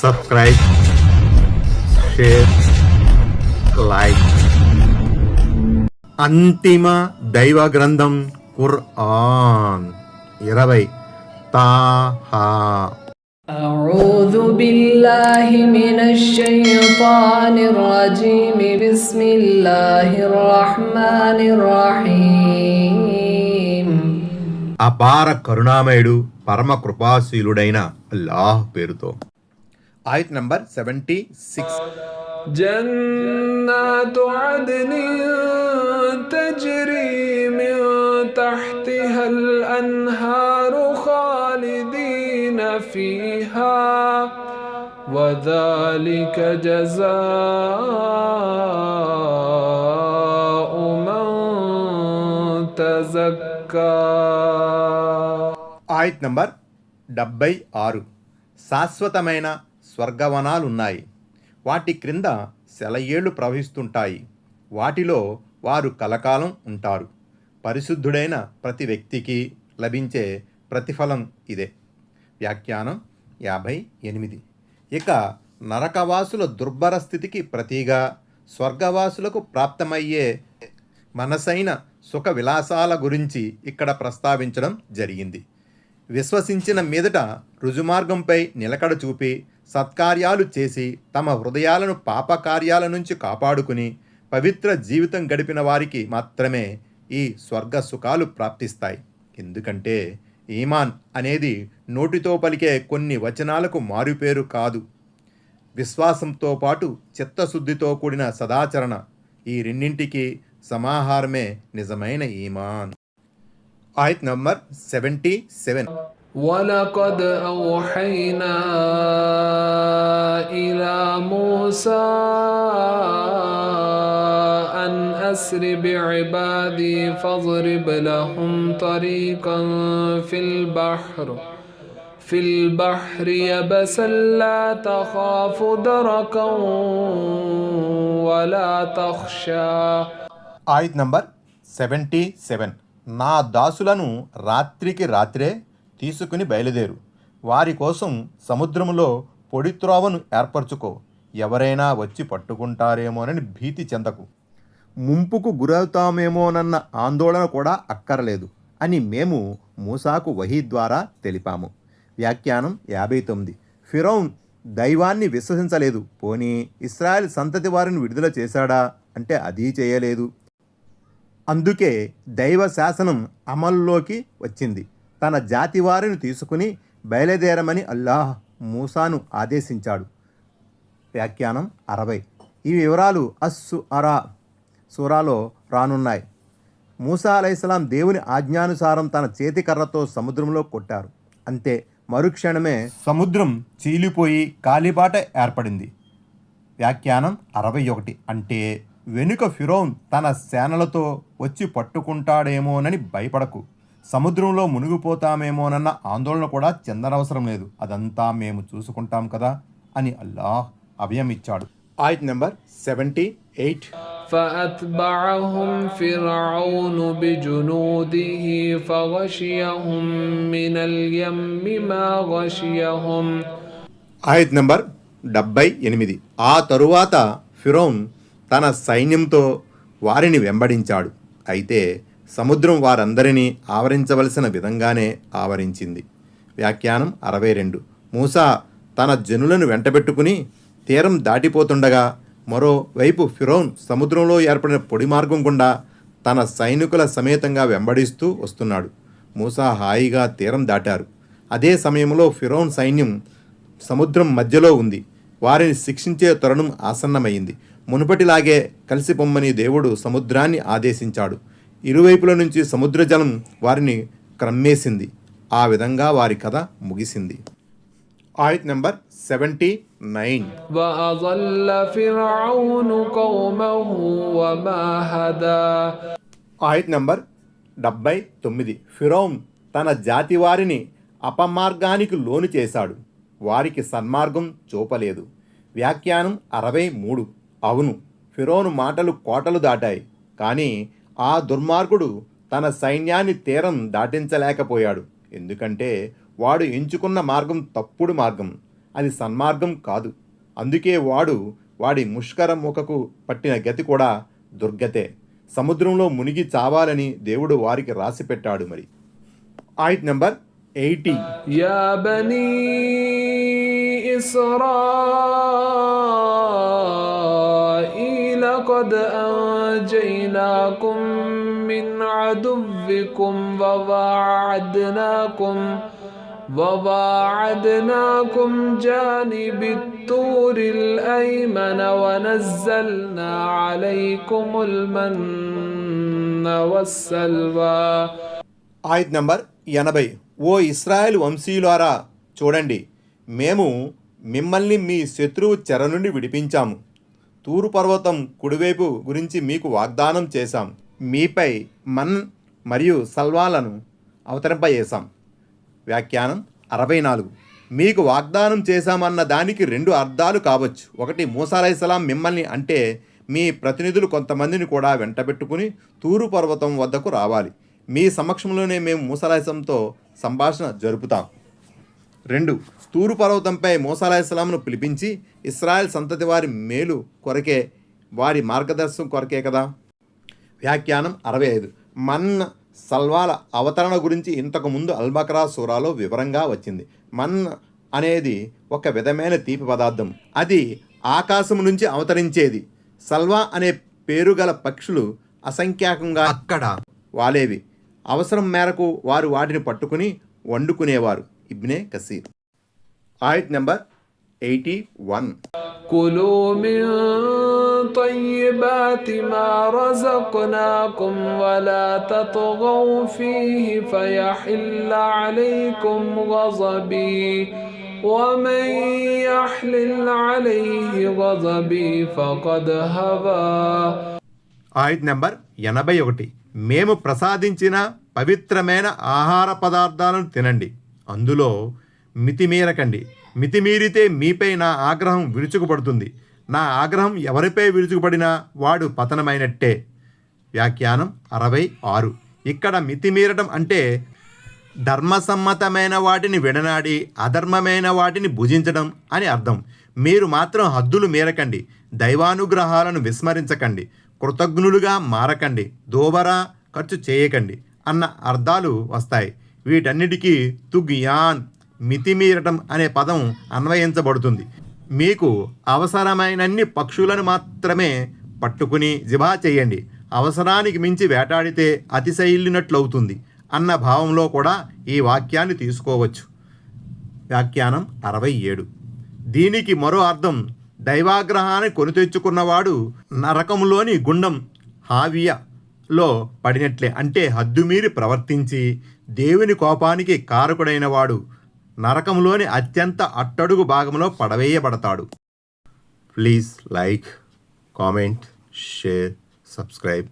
Subscribe, share, like. అంతిమ దైవ గ్రంథం ఖుర్ఆన్ 20 తాహా. أعوذ بالله من الشيطان الرجيم بسم الله الرحمن الرحيم. అపార కరుణామయుడు పరమ కృపాశీలుడైన అల్లాహ్ పేరుతో. ఆయత్ నంబర్ 76. جنات عدن تجري من تحتها الأنهار خالدين فيها وذلك جزاء من تزكى. ఆయత్ నంబర్ 76. శాశ్వతమైన స్వర్గవనాలున్నాయి. వాటి క్రింద సెలయేళ్లు ప్రవహిస్తుంటాయి. వాటిలో వారు కలకాలం ఉంటారు. పరిశుద్ధుడైన ప్రతి వ్యక్తికి లభించే ప్రతిఫలం ఇదే. వ్యాఖ్యానం 58. ఇక నరకవాసుల దుర్భర స్థితికి ప్రతిగా స్వర్గవాసులకు ప్రాప్తమయ్యే మనసైన సుఖ విలాసాల గురించి ఇక్కడ ప్రస్తావించడం జరిగింది. విశ్వసించిన మీదట రుజుమార్గంపై నిలకడ చూపి సత్కార్యాలు చేసి తమ హృదయాలను పాపకార్యాల నుంచి కాపాడుకుని పవిత్ర జీవితం గడిపిన వారికి మాత్రమే ఈ స్వర్గ సుఖాలు ప్రాప్తిస్తాయి. ఎందుకంటే ఈమాన్ అనేది నోటితో పలికే కొన్ని వచనాలకు మారుపేరు కాదు. విశ్వాసంతో పాటు చిత్తశుద్ధితో కూడిన సదాచరణ, ఈ రెండింటికి సమాహారమే నిజమైన ఈమాన్. ఆయత్ నంబర్ 77. ولقد أوحينا إلى موسى أن أسر بعبادي فاضرب لهم طريقا في البحر يبسا لا تخاف دركا ولا تخشى. ఆయత్ నంబర్ 77. నా దాసులను రాత్రికి రాత్రే తీసుకుని బయలుదేరు. వారి కోసం సముద్రములో పొడి త్రోవను ఏర్పరచుకో. ఎవరైనా వచ్చి పట్టుకుంటారేమోనని భీతి చెందకు. ముంపుకు గురవుతామేమోనన్న ఆందోళన కూడా అక్కరలేదు అని మేము మూసాకు వహీ ద్వారా తెలిపాము. వ్యాఖ్యానం 59. ఫిరౌన్ దైవాన్ని విశ్వసించలేదు. పోనీ ఇశ్రాయేల్ సంతతి వారిని విడుదల చేశాడా అంటే అదీ చేయలేదు. అందుకే దైవ శాసనం అమల్లోకి వచ్చింది. తన జాతి వారిని తీసుకుని బయలుదేరమని అల్లాహ్ మూసాను ఆదేశించాడు. వ్యాఖ్యానం 60. ఈ వివరాలు అస్సుఅరా సూరాలో రానున్నాయి. మూసా అలైహిస్సలాం దేవుని ఆజ్ఞానుసారం తన చేతికర్రతో సముద్రంలో కొట్టారు. అంతే, మరుక్షణమే సముద్రం చీలిపోయి కాలిబాట ఏర్పడింది. వ్యాఖ్యానం 61. అంటే వెనుక ఫిరౌన్ తన సేనలతో వచ్చి పట్టుకుంటాడేమోనని భయపడకు. సముద్రంలో మునిగిపోతామేమోనన్న ఆందోళన కూడా చెందనవసరం లేదు. అదంతా మేము చూసుకుంటాం కదా అని అల్లాహ్ అభయం ఇచ్చాడు. ఆయత్ నెంబర్ 78. فأتبعهم فرعون بجنوده فغشيهم من اليم ما غشيهم. ఆయత్ నెంబర్ 78. ఆ తరువాత ఫిరౌన్ తన సైన్యంతో వారిని వెంబడించాడు. అయితే సముద్రం వారందరినీ ఆవరించవలసిన విధంగానే ఆవరించింది. వ్యాఖ్యానం 62. మూసా తన జనులను వెంటబెట్టుకుని తీరం దాటిపోతుండగా మరోవైపు ఫిరౌన్ సముద్రంలో ఏర్పడిన పొడి మార్గం గుండా తన సైనికుల సమేతంగా వెంబడిస్తూ వస్తున్నాడు. మూసా హాయిగా తీరం దాటారు. అదే సమయంలో ఫిరౌన్ సైన్యం సముద్రం మధ్యలో ఉంది. వారిని శిక్షించే తరుణం ఆసన్నమైంది. మునుపటిలాగే కలిసి పొమ్మని దేవుడు సముద్రాన్ని ఆదేశించాడు. ఇరువైపుల నుంచి సముద్ర జలం వారిని క్రమ్మేసింది. ఆ విధంగా వారి కథ ముగిసింది. ఆయత్ నెంబర్ 79. وأضل فرعون قومه وما هدى. ఆయత్ నెంబర్ 79. ఫిరౌన్ తన జాతి వారిని అపమార్గానికి లోను చేశాడు. వారికి సన్మార్గం చూపలేదు. వ్యాఖ్యానం 63. అవును, ఫిరౌను మాటలు కోటలు దాటాయి. కానీ ఆ దుర్మార్గుడు తన సైన్యాన్ని తీరం దాటించలేకపోయాడు. ఎందుకంటే వాడు ఎంచుకున్న మార్గం తప్పుడు మార్గం. అది సన్మార్గం కాదు. అందుకే వాడి ముష్కర ముఖకు పట్టిన గతి కూడా దుర్గతే. సముద్రంలో మునిగి చావాలని దేవుడు వారికి రాసి పెట్టాడు. మరి ఆయత్ నెంబర్ 80. يا بني إسرائيل قد أنجيناكم من عدوكم وواعدناكم جانب الطور الأيمن ونزلنا عليكم المن والسلوى. ఆయత్ నెంబర్ 80. ఓ ఇశ్రాయేలు వంశీయులారా, చూడండి, మేము మిమ్మల్ని మీ శత్రువు చెర నుండి విడిపించాము. తూరు పర్వతం కుడివైపు గురించి మీకు వాగ్దానం చేశాం. మీపై మన్ మరియు సల్వాలను అవతరింపజేశాం. వ్యాఖ్యానం 64. మీకు వాగ్దానం చేశామన్న దానికి 2 అర్థాలు కావచ్చు. ఒకటి, మూసా అలైహిస్సలాం మిమ్మల్ని అంటే మీ ప్రతినిధులు కొంతమందిని కూడా వెంటబెట్టుకుని తూరు పర్వతం వద్దకు రావాలి. మీ సమక్షంలోనే మేము మూసా అలైహిస్సలాంతో సంభాషణ జరుపుతాం. 2, తూరు పర్వతంపై మూసా అలైహిస్సలాంను పిలిపించి ఇశ్రాయేల్ సంతతి వారి మేలు కొరకే, వారి మార్గదర్శనం కొరకే కదా. వ్యాఖ్యానం 65. మన్ సల్వాల అవతరణ గురించి ఇంతకుముందు అల్బక్రా సూరాలో వివరంగా వచ్చింది. మన్ అనేది ఒక విధమైన తీపి పదార్థం. అది ఆకాశం నుంచి అవతరించేది. సల్వా అనే పేరు గల పక్షులు అసంఖ్యాకంగా అక్కడ వాలేవి. అవసరం మేరకు వారు వాటిని పట్టుకుని వండుకునేవారు. ఇబ్నే కసీర్. ఆయత్ నెంబర్ 81. كلوا من طيبات ما رزقناكم ولا تطغوا فيه فيحل عليكم غضبي ومن يحلل عليه غضبي فقد هوى. ఆయత్ నెంబర్ 81. మేము ప్రసాదించిన పవిత్రమైన ఆహార పదార్థాలను తినండి, అందులో మితిమీరకండి. మితిమీరితే మీపై నా ఆగ్రహం విరుచుకుపడుతుంది. నా ఆగ్రహం ఎవరిపై విరుచుకుపడినా వాడు పతనమైనట్టే. వ్యాఖ్యానం 66. ఇక్కడ మితిమీరటం అంటే ధర్మసమ్మతమైన వాటిని విడనాడి అధర్మమైన వాటిని భుజించడం అని అర్థం. మీరు మాత్రం హద్దులు మీరకండి, దైవానుగ్రహాలను విస్మరించకండి, కృతజ్ఞులుగా మారకండి, దోబరా ఖర్చు చేయకండి అన్న అర్థాలు వస్తాయి. వీటన్నిటికీ తుగ్యాన్, మితిమీరటం అనే పదం అన్వయించబడుతుంది. మీకు అవసరమైనన్ని పక్షులను మాత్రమే పట్టుకుని జిబా చేయండి, అవసరానికి మించి వేటాడితే అతిశయిల్లినట్లవుతుంది అన్న భావంలో కూడా ఈ వాక్యాన్ని తీసుకోవచ్చు. వ్యాఖ్యానం 67. దీనికి మరో అర్థం, దైవాగ్రహాన్ని కొని తెచ్చుకున్నవాడు నరకంలోని గుండం హావియాలో పడినట్లే. అంటే హద్దుమీరి ప్రవర్తించి దేవుని కోపానికి కారకుడైన వాడు నరకంలోని అత్యంత అట్టడుగు భాగంలో పడవేయబడతాడు. Please like, comment, share, subscribe.